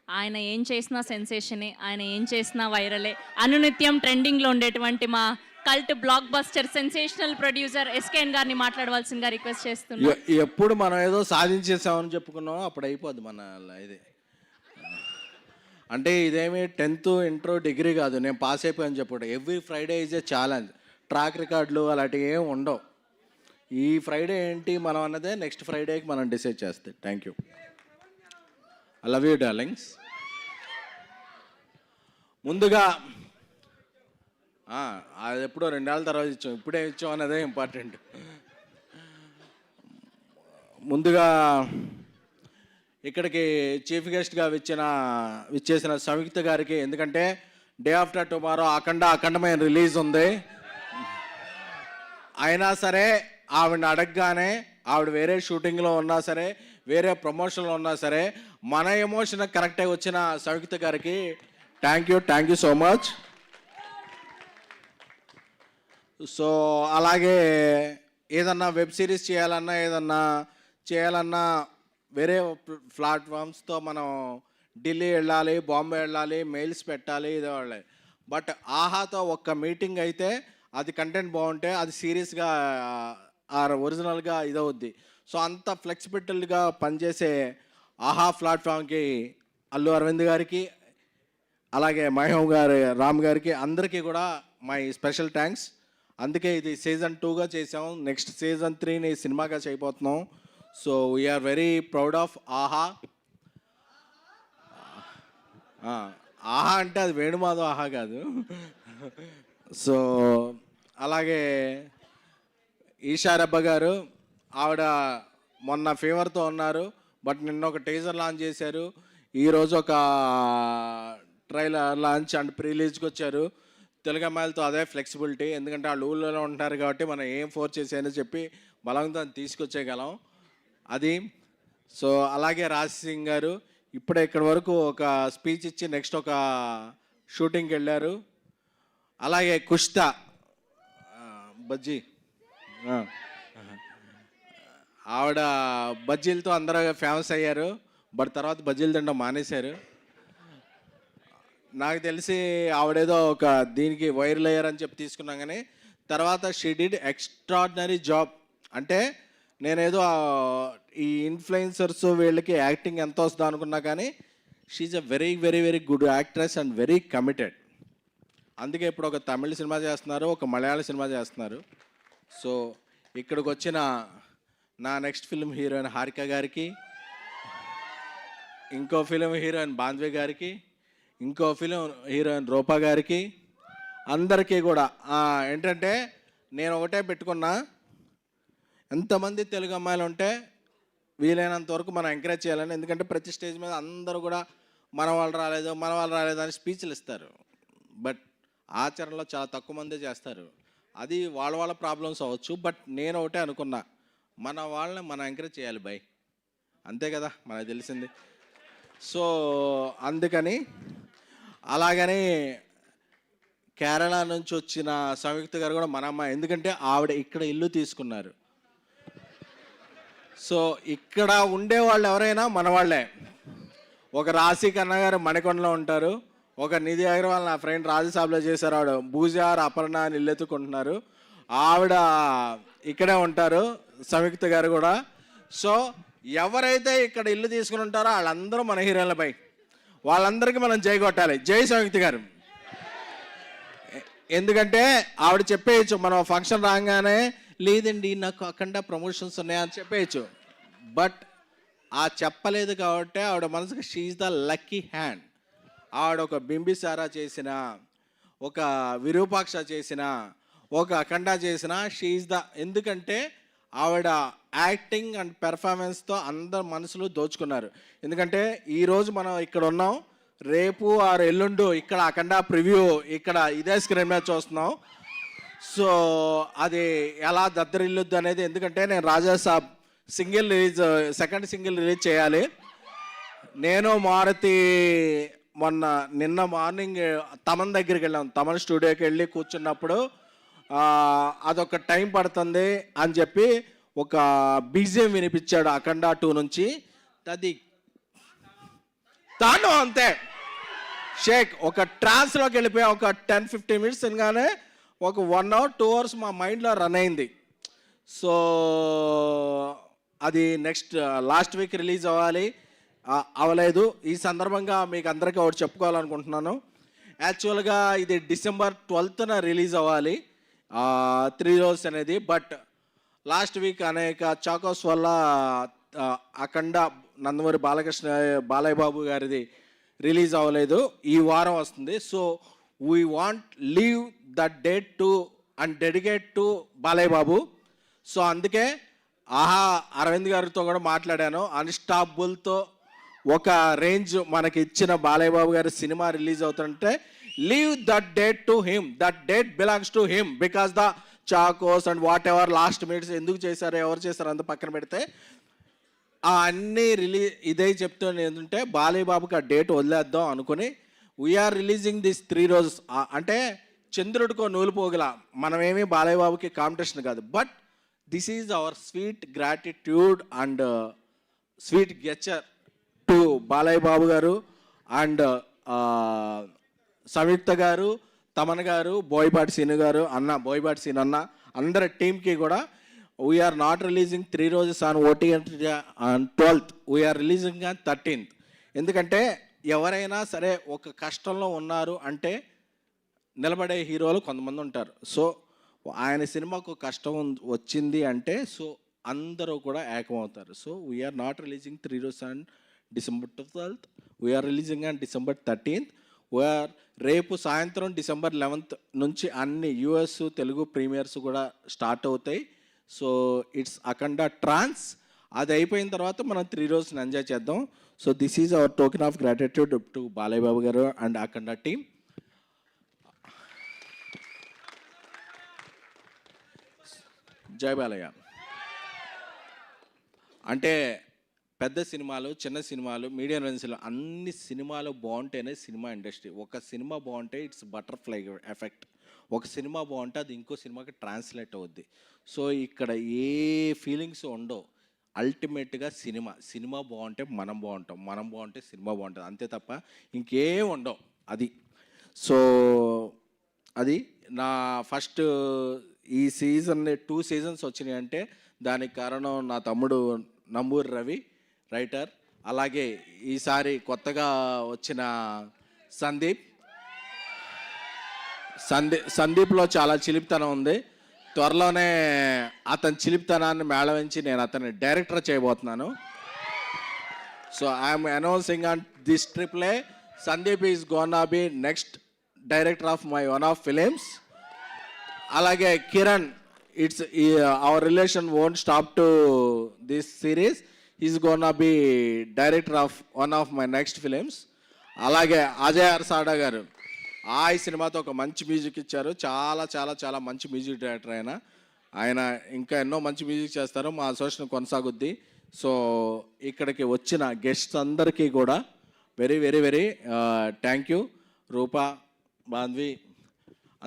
ఆయన ఏం చేసినా సెన్సేషనే, ఆయన ఏం చేసినా వైరలే, అనునిత్యం ట్రెండింగ్లో ఉండేటువంటి మా cult block buster sensational producer SKN గారిని మాట్లాడవలసిందిగా రిక్వెస్ట్ చేస్తున్నా. ఎప్పుడు మనం ఏదో సాధించేసామని చెప్పుకున్నాం అప్పుడు అయిపోద్ది మన ఇది. అంటే ఇదేమి 10th ఇంటర్ డిగ్రీ కాదు, నేను పాస్ అయిపోయాను చెప్పడం. Every Friday is a challenge. Track రికార్డులు అలాంటివి ఏమి ఉండవు. ఈ ఫ్రైడే ఏంటి మనం అన్నదే నెక్స్ట్ ఫ్రైడేకి మనం డిసైడ్ చేస్తే. Thank you. I love you darlings. ముందుగా అది ఎప్పుడో 2 ఏళ్ళ తర్వాత ఇచ్చాం, ఇప్పుడే ఇచ్చాం అన్నదే ఇంపార్టెంట్. ముందుగా ఇక్కడికి చీఫ్ గెస్ట్గా విచ్చేసిన సంయుక్త గారికి, ఎందుకంటే డే ఆఫ్టర్ టుమారో అఖండమైన రిలీజ్ ఉంది. అయినా సరే ఆవిడని అడగగానే, ఆవిడ వేరే షూటింగ్లో ఉన్నా సరే, వేరే ప్రమోషన్లో ఉన్నా సరే, మన ఎమోషన్ కరెక్ట్గా వచ్చిన సంయుక్త గారికి thank you so much. So అలాగే ఏదన్నా వెబ్ సిరీస్ చేయాలన్నా వేరే ప్లాట్ఫామ్స్తో మనం ఢిల్లీ వెళ్ళాలి, బాంబే వెళ్ళాలి, మెయిల్స్ పెట్టాలి, ఇదే వాళ్ళే. బట్ ఆహాతో ఒక్క మీటింగ్ అయితే అది కంటెంట్ బాగుంటే అది సీరియస్గా ఒరిజినల్గా ఇదవుద్ది. సో అంత ఫ్లెక్సిబిలిటీగా పనిచేసే ఆహా ప్లాట్ఫామ్కి అల్లు అరవింద్ గారికి, అలాగే రామ్ గారికి, అందరికీ కూడా మై స్పెషల్ థ్యాంక్స్. అందుకే ఇది సీజన్ 2గా చేసాం, నెక్స్ట్ సీజన్ 3ని సినిమాగా చేయబోతున్నాం. So we are very proud of Aha. Aha అంటే అది వేణుమాధవ్ ఆహా కాదు. సో అలాగే ఈషారబ్బ గారు, ఆవిడ మొన్న ఫీవర్తో ఉన్నారు, బట్ నిన్న ఒక టీజర్ లాంచ్ చేశారు, ఈరోజు ఒక ట్రైలర్ లాంచ్ అండ్ ప్రీలీజ్కి వచ్చారు. తెలుగు అమ్మాయిలతో అదే ఫ్లెక్సిబిలిటీ, ఎందుకంటే వాళ్ళు ఊళ్ళో ఉంటారు కాబట్టి మనం ఏం ఫోర్స్ చేసాయని చెప్పి బలంతో తీసుకొచ్చేయగలం అది. సో అలాగే రాజ్ సింగ్ గారు ఇప్పుడే ఇక్కడి వరకు ఒక స్పీచ్ ఇచ్చి నెక్స్ట్ ఒక షూటింగ్కి వెళ్ళారు. అలాగే కుష్తా బజ్జీ, ఆవిడ బజ్జీలతో అందరూ ఫేమస్ అయ్యారు, బట్ తర్వాత బజ్జీలు తినడం మానేశారు. నాకు తెలిసి ఆవిడేదో ఒక దీనికి వైరల్ అయ్యారని చెప్పి తీసుకున్నాం, కానీ తర్వాత షీ డిడ్ ఎక్స్ట్రాడినరీ జాబ్. అంటే నేనేదో ఈ ఇన్ఫ్లుయెన్సర్స్ వీళ్ళకి యాక్టింగ్ ఎంత వస్తుందో అనుకున్నా, కానీ she a very very very good actress and very committed. అందుకే ఇప్పుడు ఒక తమిళ సినిమా చేస్తున్నారు, ఒక మలయాళ సినిమా చేస్తున్నారు. సో ఇక్కడికి వచ్చిన నా నెక్స్ట్ ఫిల్మ్ హీరోయిన్ హారిక గారికి, ఇంకో ఫిలిం హీరోయిన్ బాంద్వే గారికి, ఇంకో ఫిలిం హీరోయిన్ రూపా గారికి, అందరికీ కూడా ఏంటంటే నేను ఒకటే పెట్టుకున్నా, ఎంతమంది తెలుగు అమ్మాయిలు ఉంటే వీలైనంత వరకు మనం ఎంకరేజ్ చేయాలని. ఎందుకంటే ప్రతి స్టేజ్ మీద అందరూ కూడా మన వాళ్ళు రాలేదు అని స్పీచ్లు ఇస్తారు, బట్ ఆచరణలో చాలా తక్కువ మందే చేస్తారు. అది వాళ్ళ ప్రాబ్లమ్స్ అవ్వచ్చు, బట్ నేను ఒకటే అనుకున్నా, మన వాళ్ళని మనం ఎంకరేజ్ చేయాలి బై, అంతే కదా మనకు తెలిసింది. సో అందుకని అలాగని కేరళ నుంచి వచ్చిన సంయుక్త గారు కూడా మన అమ్మాయి, ఎందుకంటే ఆవిడ ఇక్కడ ఇల్లు తీసుకున్నారు. సో ఇక్కడ ఉండేవాళ్ళు ఎవరైనా మన వాళ్ళే. ఒక రాశి కన్నా గారు మణికొండలో ఉంటారు, ఒక నిధి అగర్వాల్ నా ఫ్రెండ్ రాజసాబ్లో చేశారు, ఆవిడ పూజార్ అపర్ణ అని ఇల్లు ఎత్తుకుంటున్నారు, ఆవిడ ఇక్కడే ఉంటారు, సంయుక్త గారు కూడా. సో ఎవరైతే ఇక్కడ ఇల్లు తీసుకుని ఉంటారో వాళ్ళందరూ మన హీరోయిన్లపై, వాళ్ళందరికీ మనం జై కొట్టాలి. జై సంయుక్త గారు. ఎందుకంటే ఆవిడ చెప్పేయచ్చు, మనం ఫంక్షన్ రాగానే లేదండి నాకు అఖండ ప్రమోషన్స్ ఉన్నాయని చెప్పేయచ్చు, బట్ చెప్పలేదు కాబట్టి ఆవిడ మనసుకి షీఈ్ ద లక్కీ హ్యాండ్. ఆవిడ ఒక బింబిసారా చేసిన, ఒక విరూపాక్ష చేసిన, ఒక అఖండ చేసిన, షీఈ్ ద, ఎందుకంటే ఆవిడ యాక్టింగ్ అండ్ పెర్ఫార్మెన్స్తో అందరు మనసులు దోచుకున్నారు. ఎందుకంటే ఈరోజు మనం ఇక్కడ ఉన్నాం, రేపు ఆరు ఎల్లుండు ఇక్కడ అఖండ ప్రివ్యూ ఇక్కడ ఇదే స్క్రీన్ మీద చూస్తున్నాం. సో అది ఎలా దద్దరిల్లుద్దు అనేది, ఎందుకంటే నేను రాజాసాబ్ సెకండ్ సింగిల్ రిలీజ్ చేయాలి. నేను మారుతి నిన్న మార్నింగ్ తమన్ దగ్గరికి వెళ్ళాం, తమన్ స్టూడియోకి వెళ్ళి కూర్చున్నప్పుడు అదొక టైం పడుతుంది అని చెప్పి ఒక బీజిఎం వినిపించాడు అఖండ 2 నుంచి. అది తాను అంతే షేక్ ఒక ట్రాన్స్లోకి వెళ్ళిపోయా. ఒక 10-15 మినిట్స్ తినగానే ఒక 1 hour 2 hours మా మైండ్లో రన్ అయింది. సో అది నెక్స్ట్ లాస్ట్ వీక్ రిలీజ్ అవ్వాలి, అవ్వలేదు. ఈ సందర్భంగా మీకు అందరికీ ఒకటి చెప్పుకోవాలనుకుంటున్నాను. యాక్చువల్గా ఇది December 12th రిలీజ్ అవ్వాలి 3 రోజెస్ అనేది. బట్ లాస్ట్ వీక్ అనేక చాకోస్ వల్ల అఖండ నందమూరి బాలయ్య బాబు గారిది రిలీజ్ అవ్వలేదు. ఈ వారం వస్తుంది. So we want leave that date to and dedicate to Balayya Babu. So అందుకే ఆహా అరవింద్ గారితో కూడా మాట్లాడాను. అన్స్టాపుల్తో ఒక రేంజ్ మనకి ఇచ్చిన బాలయ్య బాబు గారి సినిమా రిలీజ్ అవుతుంటే leave that date to him, that date belongs to him. Because the Chocos and what ever last minutes ఎందుకు చేశారు, ఎవరు చేశారు అంత పక్కన పెడితే అన్నీ ఇదే చెప్తుంది. ఏంటంటే బాలయ్య బాబుకి ఆ డేట్ వదిలేద్దాం అనుకుని వీఆర్ రిలీజింగ్ దిస్ 3 రోజెస్. అంటే చంద్రుడికో నూలు పోగల, మనమేమీ బాలయ్య బాబుకి కాంపిటీషన్ కాదు. But this is our sweet gratitude and sweet gesture to Balayya Babu garu and సంయుక్త గారు, తమన్ గారు, బోయపాటి సీను గారు, బోయపాటి సీను అన్న, అందరి టీంకి కూడా we are not releasing 3 roses on OTT on 12th. We are releasing on 13th. ఎందుకంటే ఎవరైనా సరే ఒక కష్టంలో ఉన్నారు అంటే నిలబడే హీరోలు కొంతమంది ఉంటారు. సో ఆయన సినిమాకు కష్టం వచ్చింది అంటే సో అందరూ కూడా ఏకమవుతారు. So we're not releasing 3 roses on December 12th. We are releasing on December 13th. We're రేపు సాయంత్రం December 11th నుంచి అన్ని US తెలుగు ప్రీమియర్స్ కూడా స్టార్ట్ అవుతాయి. So it's Akhanda trance. అది అయిపోయిన తర్వాత మనం 3 రోజెస్ ఎంజాయ్ చేద్దాం. So this is our token of gratitude to Balayya Babu garu and Akhanda team. జై బాలయ్య. అంటే పెద్ద సినిమాలు, చిన్న సినిమాలు, మీడియం రేంజ్లో అన్ని సినిమాలు బాగుంటేనే సినిమా ఇండస్ట్రీ. ఒక సినిమా బాగుంటే ఇట్స్ బటర్ఫ్లై ఎఫెక్ట్. ఒక సినిమా బాగుంటే అది ఇంకో సినిమాకి ట్రాన్స్లేట్ అవుద్ది. సో ఇక్కడ ఏ ఫీలింగ్స్ ఉండవు. అల్టిమేట్గా సినిమా బాగుంటే మనం బాగుంటాం, మనం బాగుంటే సినిమా బాగుంటుంది, అంతే తప్ప ఇంకేం ఉండవు. అది సో అది నా ఫస్ట్ ఈ సీజన్ 2 seasons వచ్చినాయి అంటే దానికి కారణం నా తమ్ముడు నంబూరి రవి రైటర్, అలాగే ఈసారి కొత్తగా వచ్చిన సందీప్లో చాలా చిలిపితనం ఉంది. త్వరలోనే అతని చిలిపితనాన్ని మేళవించి నేను అతన్ని డైరెక్టర్ చేయబోతున్నాను. So I'm announcing on this triple Sandeep is gonna be next director of my one of films. అలాగే Kiran, it's our relation won't stop to this series. Is gonna be director of one of my next films. అలాగే అజయ్ అర్సాడా గారు ఈ సినిమాతో ఒక మంచి music ఇచ్చారు. చాలా చాలా చాలా మంచి మ్యూజిక్ డైరెక్టర్ ఆయన ఇంకా ఎన్నో మంచి మ్యూజిక్ చేస్తారు. మా అసోసియేషన్ కొనసాగుద్ది. సో ఇక్కడికి వచ్చిన గెస్ట్స్ అందరికీ కూడా very very very thank you. Roopa, Bandhvi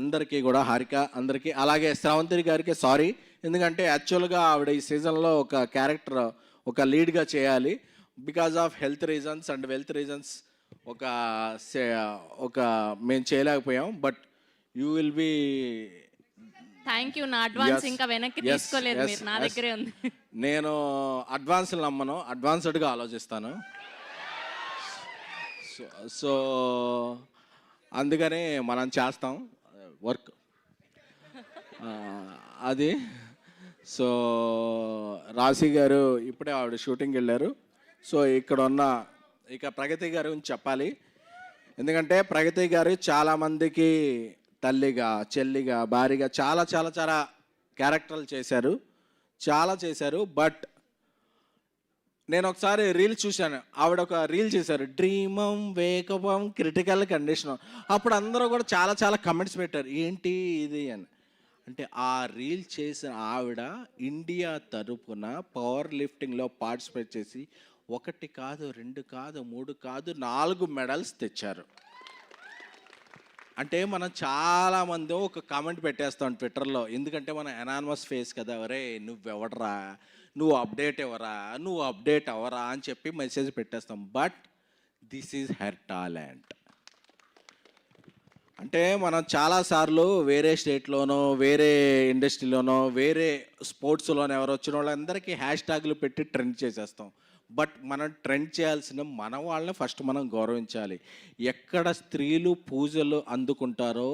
అందరికీ కూడా, హారిక అందరికీ, అలాగే శ్రావంతి గారికి సారీ. ఎందుకంటే యాక్చువల్గా ఆవిడ ఈ సీజన్లో ఒక క్యారెక్టర్, ఒక లీడ్గా చేయాలి. Because of health reasons and wealth reasons ఒక మేము చేయలేకపోయాం. But you will be thank you. నా అడ్వాన్స్ ఇంకా వెనక్కి తీసుకోలేదు మీరు, నా దగ్గరే ఉంది. నేను అడ్వాన్స్లు నమ్మను, అడ్వాన్స్డ్గా ఆలోచిస్తాను. సో అందుకని మనం చేస్తాం వర్క్ అది. సో రాశి గారు ఇప్పుడే ఆవిడ షూటింగ్కి వెళ్ళారు. సో ఇక్కడ ఉన్న ప్రగతి గారి గురించి చెప్పాలి. ఎందుకంటే ప్రగతి గారు చాలామందికి తల్లిగా, చెల్లిగా, భార్యగా చాలా చాలా చాలా క్యారెక్టర్లు చేశారు. బట్ నేను ఒకసారి రీల్ చూశాను, ఆవిడ ఒక రీల్ చేశారు, డ్రీమం, వేకపం, క్రిటికల్ కండిషన్. అప్పుడు అందరూ కూడా చాలా చాలా కమెంట్స్ పెట్టారు, ఏంటి ఇది అని. అంటే ఆ రీల్ చేసిన ఆవిడ ఇండియా తరపున పవర్ లిఫ్టింగ్లో పార్టిసిపేట్ చేసి 1 కాదు, 2 కాదు, 3 కాదు, 4 మెడల్స్ తెచ్చారు. అంటే మనం చాలామంది ఒక కామెంట్ పెట్టేస్తాం ట్విట్టర్లో, ఎందుకంటే మనం ఎనానిమస్ ఫేస్ కదా, ఒరే నువ్వెవడరా, నువ్వు అప్డేట్ అవ్వరా అని చెప్పి మెసేజ్ పెట్టేస్తాం. But this is her talent. అంటే మనం చాలాసార్లు వేరే స్టేట్లోనో, వేరే ఇండస్ట్రీలోనో, వేరే స్పోర్ట్స్లోనో ఎవరు వచ్చిన వాళ్ళందరికీ హ్యాష్ ట్యాగ్లు పెట్టి ట్రెండ్ చేసేస్తాం. బట్ మనం ట్రెండ్ చేయాల్సిన మన వాళ్ళని ఫస్ట్ మనం గౌరవించాలి. ఎక్కడ స్త్రీలు పూజలు అందుకుంటారో,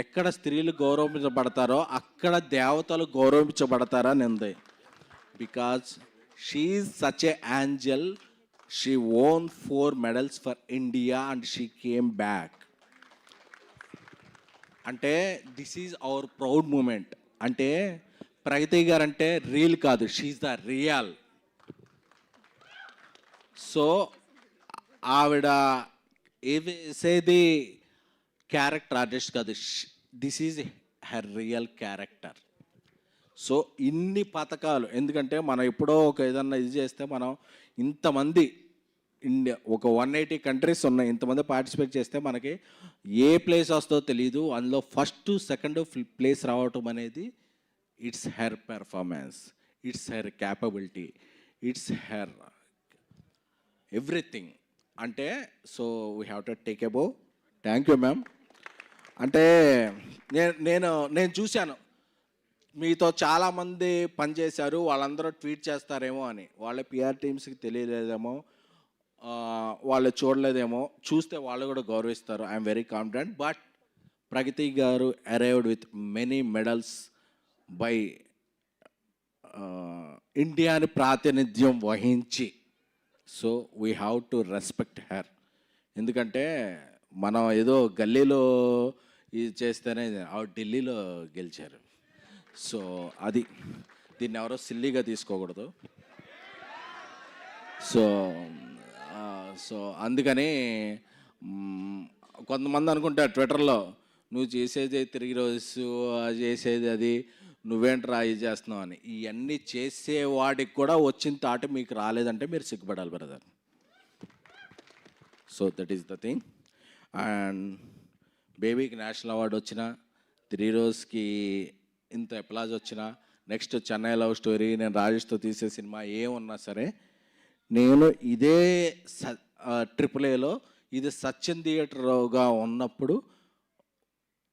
ఎక్కడ స్త్రీలు గౌరవించబడతారో అక్కడ దేవతలు గౌరవించబడతారని ఉంది. Because she is such a angel. She won 4 medals for India and she came back. అంటే this is our proud moment. అంటే ప్రగతి గారు అంటే రీల్ కాదు, షీఈ్ ద రియల్. సో ఆవిడ వేసేది క్యారెక్టర్ ఆర్టిస్ట్ కాదు, this is her real character. So ఇన్ని పథకాలు, ఎందుకంటే మనం ఎప్పుడో ఒక ఏదన్నా ఇది చేస్తే మనం ఇంతమంది ఇండియా ఒక 180 కంట్రీస్ ఉన్నాయి, ఇంతమంది పార్టిసిపేట్ చేస్తే మనకి ఏ ప్లేస్ వస్తుందో తెలియదు. అందులో ఫస్ట్ సెకండ్ ప్లేస్ రావటం అనేది it's her performance, it's her capability, it's her everything. అంటే so we have to take above. Thank you ma'am. అంటే నేను చూశాను మీతో చాలామంది పనిచేశారు, వాళ్ళందరూ ట్వీట్ చేస్తారేమో అని. వాళ్ళ పిఆర్ టీమ్స్కి తెలియలేదేమో, వాళ్ళు చూడలేదేమో, చూస్తే వాళ్ళు కూడా గౌరవిస్తారు. I'm very confident. But Pragati గారు arrived with many medals by ఇండియాని ప్రాతినిధ్యం వహించి. So we have to respect her. ఎందుకంటే మనం ఏదో గల్లీలో ఇది చేస్తేనే ఆవిడ ఢిల్లీలో గెలిచారు. సో అది దీన్ని ఎవరో సిల్లీగా తీసుకోకూడదు. సో అందుకని కొంతమంది అనుకుంటారు ట్విట్టర్లో, నువ్వు చేసేది తిరిగి రోజు చేసేది అది, నువ్వేంట్రా ఇది చేస్తున్నావు అని. ఇవన్నీ చేసేవాడికి కూడా వచ్చిన తాట మీకు రాలేదంటే మీరు సిగ్గుపడాలి brother. So that is the thing. And బేబీకి నేషనల్ అవార్డు వచ్చిన, 3 రోజుకి ఇంత అప్లాజ్ వచ్చిన, నెక్స్ట్ చెన్నై లవ్ స్టోరీ, నేను రాజేష్తో తీసే సినిమా ఏమున్నా సరే, నేను ఇదే AAAలో ఇది సచిన్ థియేటర్గా ఉన్నప్పుడు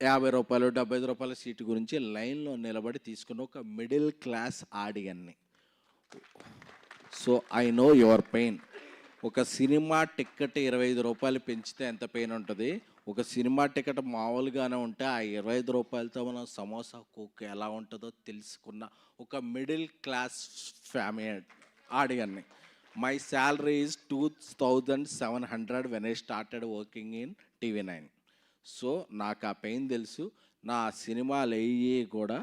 50 రూపాయలు 75 రూపాయల సీటు గురించి లైన్లో నిలబడి తీసుకున్న ఒక మిడిల్ క్లాస్ ఆడియన్ని. So I know your pain. ఒక సినిమా టికెట్ 25 రూపాయలు పెంచితే ఎంత పెయిన్ ఉంటుంది, ఒక సినిమా టికెట్ మామూలుగానే ఉంటే ఆ 25 రూపాయలతో మనం సమోసా కోక్ ఎలా ఉంటుందో తెలుసుకున్న ఒక మిడిల్ క్లాస్ ఫ్యామిలీ ఆడియన్ని. My salary is 2700 when I started working in TV9. So నాకు ఆ పెయిన్ తెలుసు. నా సినిమాలు అయ్యి కూడా,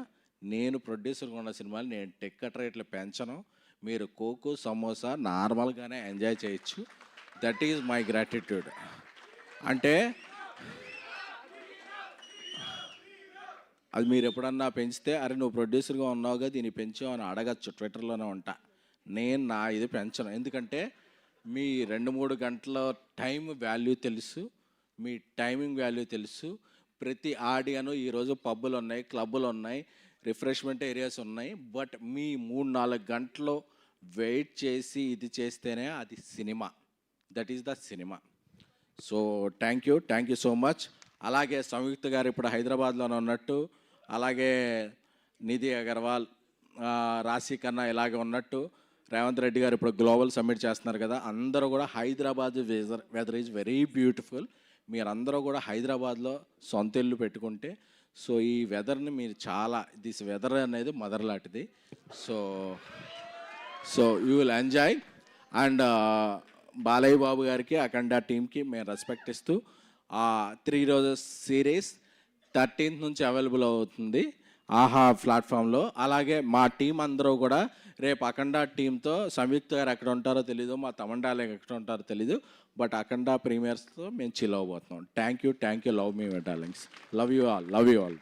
నేను ప్రొడ్యూసర్గా ఉన్న సినిమాలు నేను టికెట్ రేట్లు పెంచను. మీరు కోకు సమోసా నార్మల్గానే ఎంజాయ్ చేయొచ్చు. That is my gratitude. అంటే అది మీరు ఎప్పుడన్నా పెంచితే, అరే నువ్వు ప్రొడ్యూసర్గా ఉన్నావుగా దీన్ని పెంచావు అని అడగచ్చు, ట్విట్టర్లోనే ఉంటా. నేను నా ఇది పెంచను. ఎందుకంటే మీ 2-3 గంటల టైం వాల్యూ తెలుసు, మీ టైమింగ్ వాల్యూ తెలుసు. ప్రతి ఆడియను ఈరోజు పబ్బులు ఉన్నాయి, క్లబ్బులు ఉన్నాయి, రిఫ్రెష్మెంట్ ఏరియాస్ ఉన్నాయి. బట్ మీ 3-4 గంటలు వెయిట్ చేసి ఇది చేస్తేనే అది cinema. That is the cinema. So thank you so much. అలాగే సంయుక్త గారు ఇప్పుడు హైదరాబాద్లోనే ఉన్నట్టు, అలాగే నిధి అగర్వాల్, రాశి కన్నా ఇలాగే ఉన్నట్టు, రేవంత్ రెడ్డి గారు ఇప్పుడు గ్లోబల్ సమ్మిట్ చేస్తున్నారు కదా, అందరూ కూడా Hyderabad weather is very beautiful. మీరందరూ కూడా హైదరాబాద్లో సొంత ఇల్లు పెట్టుకుంటే, సో ఈ వెదర్ని మీరు చాలా, దిస్ వెదర్ అనేది మదర్ లాంటిది. So you will enjoy. And Balayya Babu గారికి, అఖండ టీమ్కి మేము రెస్పెక్ట్ ఇస్తూ 3 రోజెస్ సిరీస్ 13th నుంచి అవైలబుల్ అవుతుంది ఆహా ప్లాట్ఫామ్లో. అలాగే మా టీం అందరూ కూడా రేపు అఖండ టీంతో, సంయుక్త గారు ఎక్కడ ఉంటారో తెలీదు, మా తమండాలు ఎక్కడ ఉంటారో తెలీదు, బట్ అఖండ ప్రీమియర్స్తో మేము చిల్ అవ్వబోతున్నాం. Thank you. Love me my darlings. Love you all.